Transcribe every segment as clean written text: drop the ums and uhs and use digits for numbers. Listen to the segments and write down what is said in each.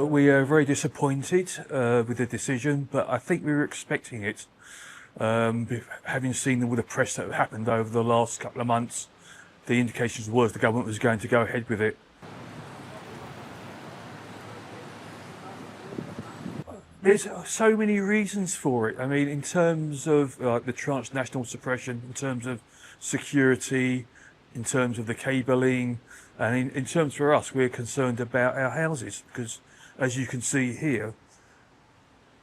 We are very disappointed with the decision, but I think we were expecting it. Having seen all the press that happened over the last couple of months, the indications was the government was going to go ahead with it. There's so many reasons for it. I mean, in terms of the transnational suppression, in terms of security, in terms of the cabling, and in terms for us, we're concerned about our houses because, as you can see here,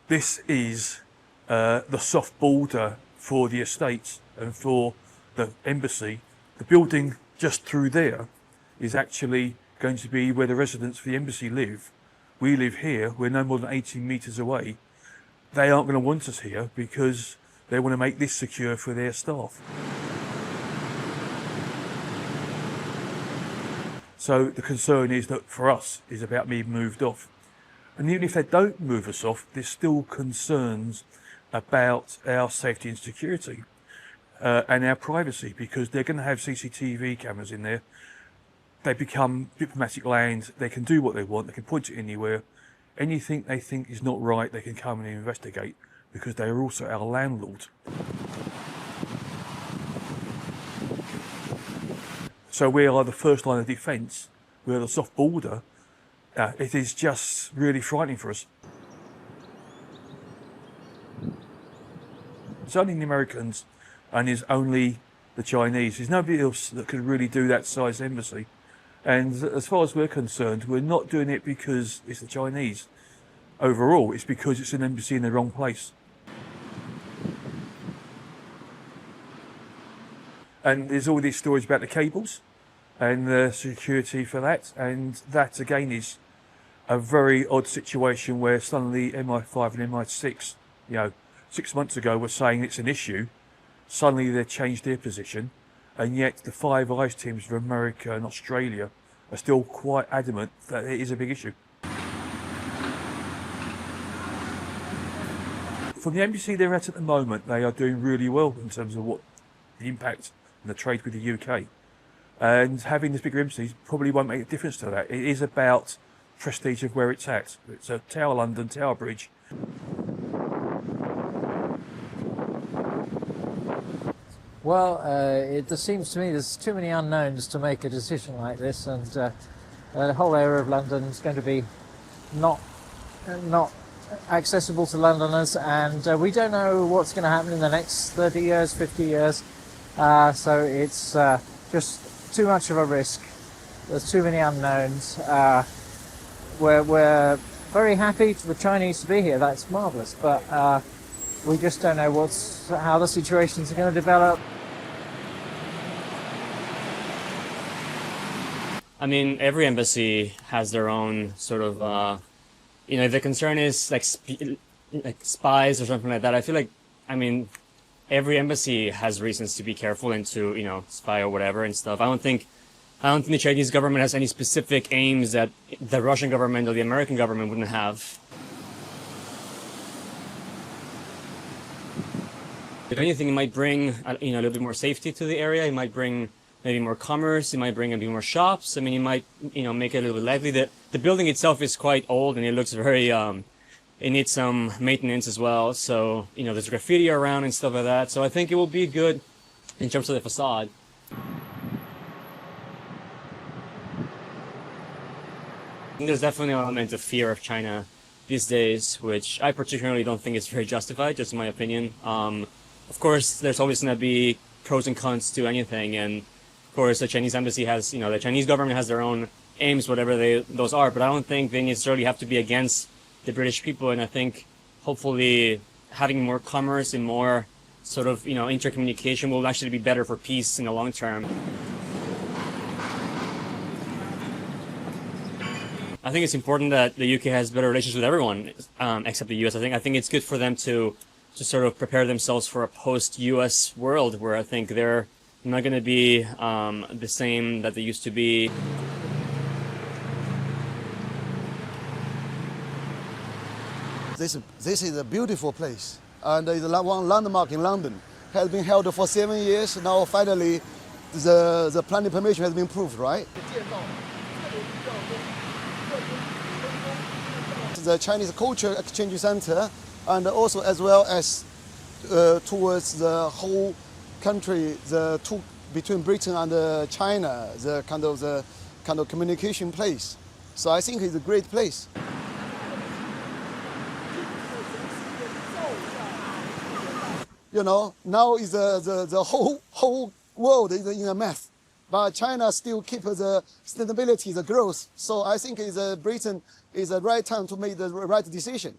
this is the soft border for the estates and for the embassy. The building just through there is actually going to be where the residents for the embassy live. We live here, we're no more than 18 metres away. They aren't going to want us here because they want to make this secure for their staff. So the concern is that for us is about being moved off. And even if they don't move us off, there's still concerns about our safety and security and our privacy because they're going to have CCTV cameras in there. They become diplomatic land, they can do what they want, they can point it anywhere. Anything they think is not right, they can come and investigate because they are also our landlord. So we are the first line of defence, we are the soft border. It is just really frightening for us. It's only the Americans and it's only the Chinese. There's nobody else that could really do that size embassy. And as far as we're concerned, we're not doing it because it's the Chinese. Overall, it's because it's an embassy in the wrong place. And there's all these stories about the cables and the security for that. And that, again, is a very odd situation where suddenly MI5 and MI6, 6 months ago were saying it's an issue. Suddenly they've changed their position. And yet the Five Eyes teams from America and Australia are still quite adamant that it is a big issue. From the embassy they're at the moment, they are doing really well in terms of what the impact and the trade with the UK. And having this bigger embassy probably won't make a difference to that. It is about prestige of where it's at. It's a Tower London, Tower Bridge. Well, it just seems to me there's too many unknowns to make a decision like this, and the whole area of London is going to be not accessible to Londoners, and we don't know what's going to happen in the next 30 years, 50 years, so it's just too much of a risk. There's too many unknowns. We're very happy for the Chinese to be here, that's marvellous, but we just don't know how the situations are going to develop. I mean, every embassy has their own sort of, if the concern is like spies or something like that, I feel like, every embassy has reasons to be careful and to, spy or whatever and stuff. I don't think the Chinese government has any specific aims that the Russian government or the American government wouldn't have. If anything, it might bring, a little bit more safety to the area. It might bring maybe more commerce. It might bring a bit more shops. It might, make it a little bit lively. The building itself is quite old and it looks very, it needs some maintenance as well. So, there's graffiti around and stuff like that. So I think it will be good in terms of the facade. There's definitely an element of fear of China these days, which I particularly don't think is very justified, just in my opinion. Of course, there's always going to be pros and cons to anything, and of course, the Chinese embassy has, the Chinese government has their own aims, whatever those are, but I don't think they necessarily have to be against the British people, and I think hopefully having more commerce and more sort of, intercommunication will actually be better for peace in the long term. I think it's important that the UK has better relations with everyone except the US. I think it's good for them to sort of prepare themselves for a post-US world where I think they're not going to be the same that they used to be. This is a beautiful place, and it's one landmark in London. has been held for 7 years. Now finally, the planning permission has been approved, right? The Chinese Culture Exchange Center, and also as well as towards the whole country, between Britain and China, the kind of communication place. So I think it's a great place. You know, now is the whole world is in a mess, but China still keep the stability, the growth. So I think Britain is the right time to make the right decision.